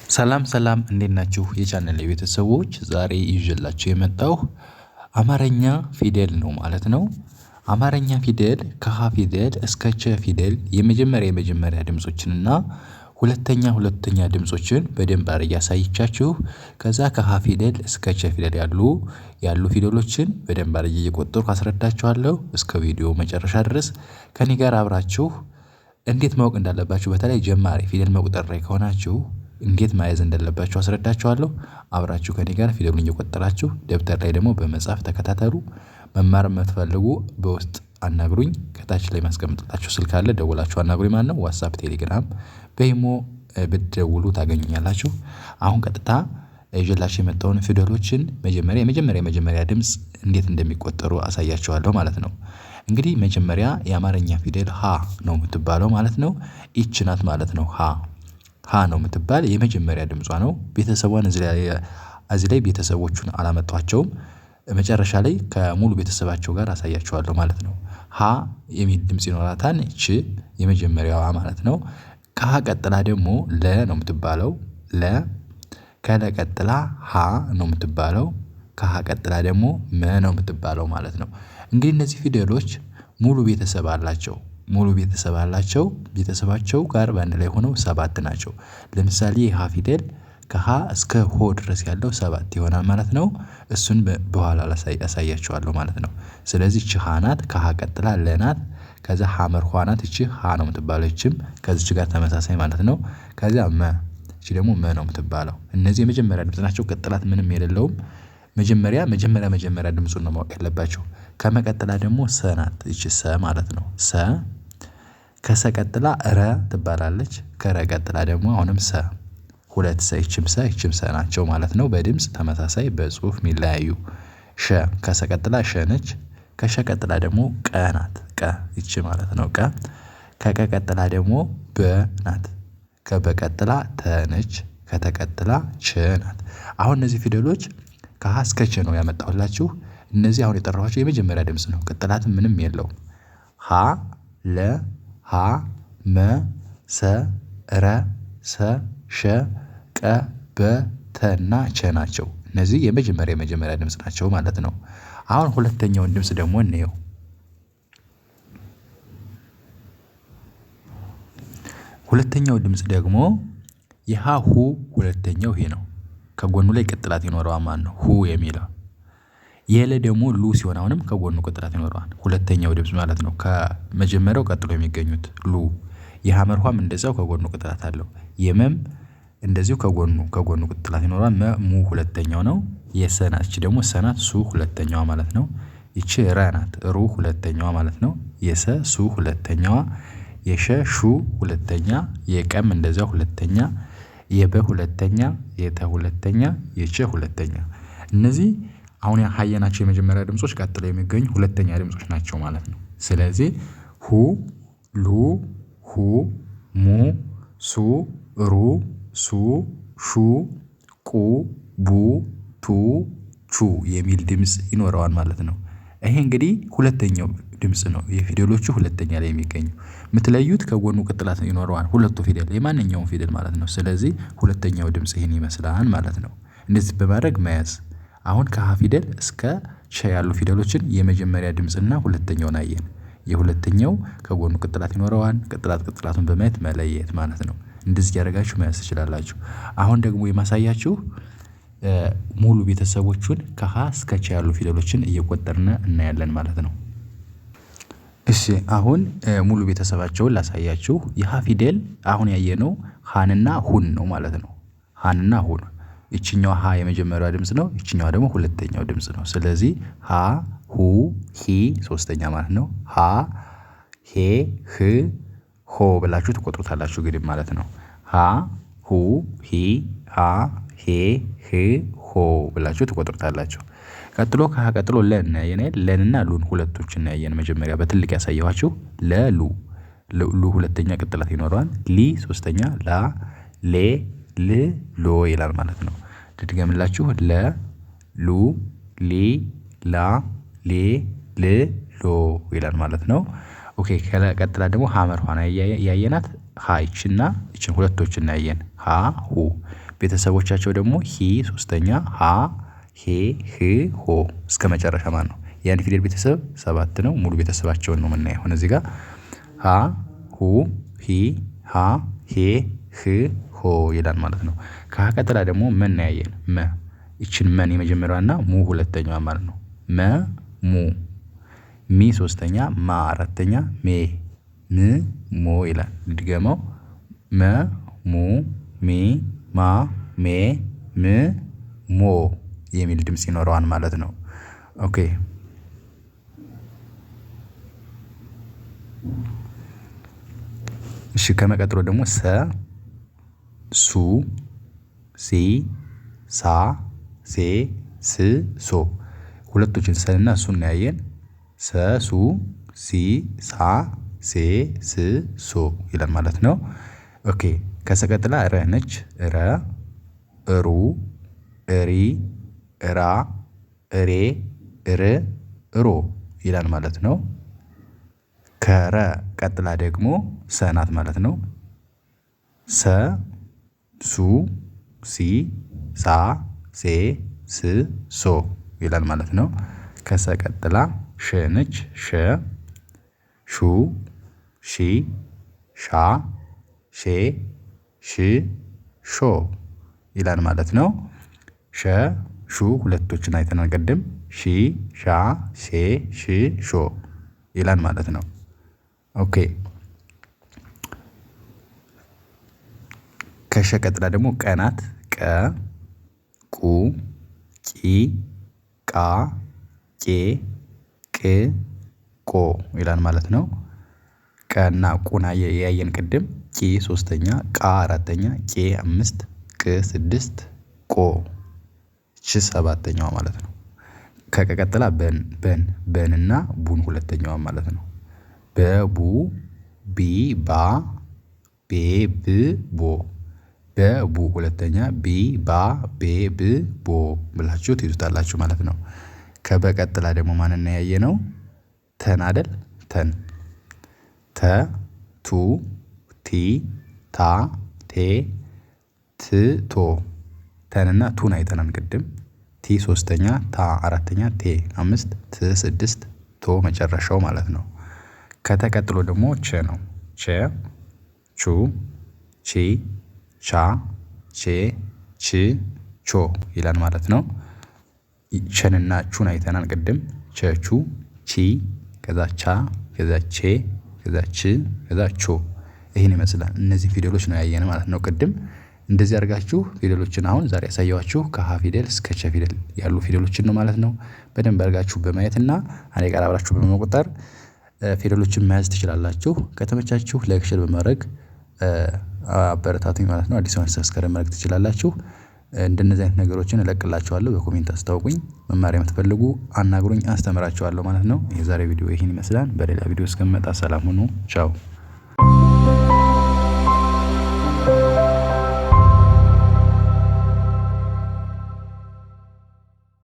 ሰላም ሰላም እንዴት ናችሁ የቻናሌ ቤተሰቦች ዛሬ ይዤላችሁ የመጣሁ አማርኛ ፊደል ነው ማለት ነው። አማርኛ ፊደል ከሀ ፊደል እስከ ቸ ፊደል የመጀመሪያ ድምፆችን እና ሁለተኛ ድምፆችን በደንብ አድርጌ አሳይቻችሁ ከዛ ከሀ ፊደል እስከ ቸ ፊደል ያሉ ፊደሎችን በደንብ አድርጌ እየቆጠርኩ አስረዳችኋለሁ። እስከ ቪዲዮ መጨረሻ ድረስ ከእኔ ጋር አብራችሁ እንዴት ማወቅ እንዳለባችሁ በተለይ ጀማሪ ፊደል መቁጠር ላይ ከሆናችሁ እንዴት መያዝ እንዳለባችሁ አስረዳችኋለሁ። አብራችሁ ከእኔ ጋር ፊደሉን እየቆጠራችሁ ደብተር ላይ ደግሞ በመጻፍ ተከታተሉ። መማር የምትፈልጉ በውስጥ አናግሩኝ ከታች ላይ ማስቀምጥላችሁ ስልክ አለ ደውላችሁ አናግሩኝ ማለት ነው። ዋትስአፕ፣ ቴሌግራም፣ በኢሞ ብትደውሉ ታገኙኛላችሁ። አሁን ቀጥታ ይዤላችሁ የመጣውን ፊደሎችን የመጀመሪያ ድምጽ እንዴት እንደሚቆጠሩ አሳያችኋለሁ ማለት ነው። እንግዲህ መጀመሪያ የአማርኛ ፊደል ሀ ነው የምትባለው ማለት ነው። ይቺ ናት ማለት ነው ሀ ነው የምትባል የመጀመሪያ ድምጿ ነው። ቤተሰቧን እዚህ ላይ ቤተሰቦቹን አላመጣኋቸውም። መጨረሻ ላይ ከሙሉ ቤተሰባቸው ጋር አሳያችኋለሁ ማለት ነው። ሀ የሚል ድምጽ ይኖራታል ይቺ የመጀመሪያዋ ማለት ነው። ከሀ ቀጥላ ደግሞ ለ ነው የምትባለው ለ ከለ ቀጥላ ሀ ነው የምትባለው ከሀ ቀጥላ ደግሞ መ ነው የምትባለው ማለት ነው። እንግዲህ እነዚህ ፊደሎች ሙሉ ቤተሰብ አላቸው ቤተሰባቸው ጋር በአንድ ላይ ሆነው 7 ናቸው። ለምሳሌ የሀ ፊደል ከሀ እስከ ሆ ድረስ ያለው 7 ይሆናል ማለት ነው። እሱን በኋላ አሳያችኋለሁ ማለት ነው። ስለዚህ እቺ ሀ ናት ከሀ ቀጥላ ለ ናት ከዛ ሐመር ኋ ናት እቺ ሀ ነው የምትባለው እቺም ከዚች ጋር ተመሳሳይ ማለት ነው። ከዛ መ እቺ ደግሞ መ ነው የምትባለው እነዚህ የመጀመሪያ ድምጽ ናቸው። ቅጥላት ምንም የሌለውም መጀመሪያ ድምጹን ነው ማወቅ ያለባቸው። ከመቀጠላ ደግሞ ሰ ናት እቺ ሰ ማለት ነው ሰ ከሰ ቀጥላ ረ ትባላለች ከረ ቀጥላ ደግሞ አሁንም ሰ ሁለት ሰ ይችም ሰ ናቸው ማለት ነው። በድምጽ ተመሳሳይ በጽሁፍ የሚለያዩ ሸ ከሰ ቀጥላ ሸ ነች ከሸ ቀጥላ ደግሞ ቀ ናት ቀ ይቺ ማለት ነው ቀ ከቀ ቀጥላ ደግሞ በ ናት ከበ ቀጥላ ተ ነች ከተቀጥላ ቸ ናት። አሁን እነዚህ ፊደሎች ከሀ እስከ ቸ ነው ያመጣሁላችሁ። እነዚህ አሁን የጠራኋቸው የመጀመሪያ ድምጽ ነው። ቅጥላትም ምንም የለውም። ሀ ለ ሀ መ ሰ ረ ሰ ሸ ቀ በ ተ እና ቸ ናቸው። እነዚህ የመጀመሪያ ድምጽ ናቸው ማለት ነው። አሁን ሁለተኛውን ድምጽ ደግሞ እንየው። ሁለተኛው ድምጽ ደግሞ የሀ ሁ ሁለተኛው ይሄ ነው። ከጎኑ ላይ ቅጥላት ይኖረዋል ማለት ነው ሁ የሚለው። የለ ደግሞ ሉ ሲሆን አሁንም ከጎኑ ቅጥላት ይኖረዋል ሁለተኛው ድምጽ ማለት ነው። ከመጀመሪያው ቀጥሎ የሚገኙት ሉ የሐመር ኋም እንደዛው ከጎኑ ቅጥላት አለው። የመም እንደዚሁ ከጎኑ ቅጥላት ይኖረዋል። ሙ ሁለተኛው ነው። የሰ ናት እቺ ደግሞ ሰ ናት ሱ ሁለተኛዋ ማለት ነው። ይቺ ረ ናት ሩ ሁለተኛዋ ማለት ነው። የሰ ሱ ሁለተኛዋ የሸ ሹ ሁለተኛ የቀም እንደዛው ሁለተኛ የበ ሁለተኛ የተ ሁለተኛ የቸ ሁለተኛ እነዚህ አሁን ያየናቸው የመጀመሪያ ድምጾች ቀጥለው የሚገኙ ሁለተኛ ድምጾች ናቸው ማለት ነው። ስለዚህ ሁ ሉ ሁ ሙ ሱ ሩ ሱ ሹ ቁ ቡ ቱ ቹ የሚል ድምጽ ይኖረዋል ማለት ነው። ይሄ እንግዲህ ሁለተኛው ድምጽ ነው የፊደሎቹ ሁለተኛ ላይ የሚገኙ የምትለዩት ከጎኑ ቅጥላት ይኖረዋል ሁለቱ ፊደል የማንኛውም ፊደል ማለት ነው። ስለዚህ ሁለተኛው ድምጽ ይሄን ይመስላል ማለት ነው። እንደዚህ በማድረግ መያዝ አሁን ከሀ ፊደል እስከ ቸ ያሉ ፊደሎችን የመጀመሪያ ድምጽና ሁለተኛውን አየን። የሁለተኛው ከጎኑ ቅጥላት ይኖረዋል ቅጥላቱን በማየት መለየት ማለት ነው። እንደዚህ ያደርጋችሁ መያዝ ትችላላችሁ። አሁን ደግሞ የማሳያችሁ ሙሉ ቤተሰቦቹን ከሀ እስከ ቸ ያሉ ፊደሎችን እየቆጠርን እናያለን ማለት ነው። እሺ አሁን ሙሉ ቤተሰባቸውን ላሳያችሁ። የሀ ፊደል አሁን ያየነው ሀንና ሁን ነው ማለት ነው። ሀንና ሁን ይችኛዋ ሀ የመጀመሪያዋ ድምጽ ነው። ይችኛዋ ደግሞ ሁለተኛው ድምጽ ነው። ስለዚህ ሀ ሁ ሂ ሶስተኛ ማለት ነው። ሀ ሄ ህ ሆ ብላችሁ ትቆጥሩታላችሁ እንግዲህ ማለት ነው። ሀ ሁ ሂ ሃ ሄ ህ ሆ ብላችሁ ትቆጥሩታላችሁ። ቀጥሎ ከሀ ቀጥሎ ለ እናያለን። ለንና ሉን ሁለቶችን እናያለን። መጀመሪያ በትልቅ ያሳየኋችሁ ለሉ ሉ ሁለተኛ ቅጥላት ይኖረዋል። ሊ ሶስተኛ ላ ሌ ል ሎ ይላል ማለት ነው። ልድገምላችሁ ለ ሉ ሊ ላ ሌ ል ሎ ይላል ማለት ነው። ኦኬ ቀጥላ ደግሞ ሐመር ኋና ያየናት ሀ ይችና ይችን ሁለቶችን እናያለን። ሀ ሁ ቤተሰቦቻቸው ደግሞ ሂ ሶስተኛ ሀ ሄ ህ ሆ እስከ መጨረሻ ማለት ነው። የአንድ ፊደል ቤተሰብ 7 ነው። ሙሉ ቤተሰባቸውን ነው የምናየው አሁን እዚህ ጋር ሀ ሁ ሂ ሃ ሄ ህ ሆ ይላል ማለት ነው። ከሀ ቀጥላ ደግሞ መን ያየን መ ይችን መን የመጀመሪያዋና ሙ ሁለተኛዋ ማለት ነው። መ ሙ ሚ ሶስተኛ ማ አራተኛ ሜ ም ሞ ይላል። ድገመው መ ሙ ሚ ማ ሜ ም ሞ የሚል ድምጽ ይኖረዋል ማለት ነው። ኦኬ እሺ ከመቀጥሎ ደግሞ ሰ ሱ ሲ ሳ ሴ ስ ሶ ሁለቶችን ሰና ሱን ያየን ሰ ሱ ሲ ሳ ሴ ስ ሶ ይላል ማለት ነው። ኦኬ ከሰ ቀጥላ ረ ነች ረ እሩ እሪ እራ እሬ እር እሮ ይላል ማለት ነው። ከረ ቀጥላ ደግሞ ሰ ናት ማለት ነው። ሰ ሱ ሲ ሳ ሴ ስ ሶ ይላል ማለት ነው። ከሰ ቀጥላ ሸ ነች ሸ ሹ ሺ ሻ ሼ ሽ ሾ ይላል ማለት ነው። ሸ ሹ ሁለቶችን አይተናል ቅድም ሺ ሻ ሼ ሽ ሾ ይላል ማለት ነው። ኦኬ ከሸ ቀጥላ ደግሞ ቀ ናት ቀ ቁ ቂ ቃ ቄ ቅ ቆ ይላል ማለት ነው። ቀና ቁና ያየን ቅድም ቂ ሶስተኛ ቃ አራተኛ ቄ 5 ቅ 6 ቆ ች ሰባተኛዋ ማለት ነው። ከቀ ቀጥላ በንና ቡን ሁለተኛዋ ማለት ነው። በቡ ቢ ባ ቤ ብ ቦ በቡ ሁለተኛ ቢ ባ ቤ ብ ቦ ብላችሁ ትይዙታላችሁ ማለት ነው። ከበቀጥላ ደግሞ ማንን ያየነው ተን አይደል ተን ተ ቱ ቲ ታ ቴ ት ቶ ተንና ቱን አይተናል ቅድም ቲ ሶስተኛ ታ አራተኛ ቴ 5 ት 6 ቶ መጨረሻው ማለት ነው። ከተቀጥሎ ደግሞ ቸ ነው ቸ ቹ ቺ ቻ ቼ ች ቾ ይላል ማለት ነው። ቸንና ቹን አይተናል ቅድም ቸቹ ቺ ከዛ ቻ ከዛ ቼ ከዛ ች ከዛ ቾ ይሄን ይመስላል። እነዚህ ፊደሎች ነው ያየን ማለት ነው ቅድም እንደዚህ አድርጋችሁ ፊደሎችን አሁን ዛሬ ያሳየኋችሁ ከሀ ፊደል እስከ ቸ ፊደል ያሉ ፊደሎችን ነው ማለት ነው። በደንብ አድርጋችሁ በማየትና እኔ ጋር አብራችሁ በመቁጠር ፊደሎችን መያዝ ትችላላችሁ። ከተመቻችሁ ላይክ ሼር በማድረግ አበረታቱኝ ማለት ነው። አዲስ አመት ሰብስክራይብ ማድረግ ትችላላችሁ። እንደነዚህ አይነት ነገሮችን እለቅላችኋለሁ በኮሜንት አስታውቁኝ። መማር የምትፈልጉ አናግሩኝ አስተምራችኋለሁ ማለት ነው። የዛሬ ቪዲዮ ይሄን ይመስላል። በሌላ ቪዲዮ እስከምመጣ ሰላም ሁኑ። ቻው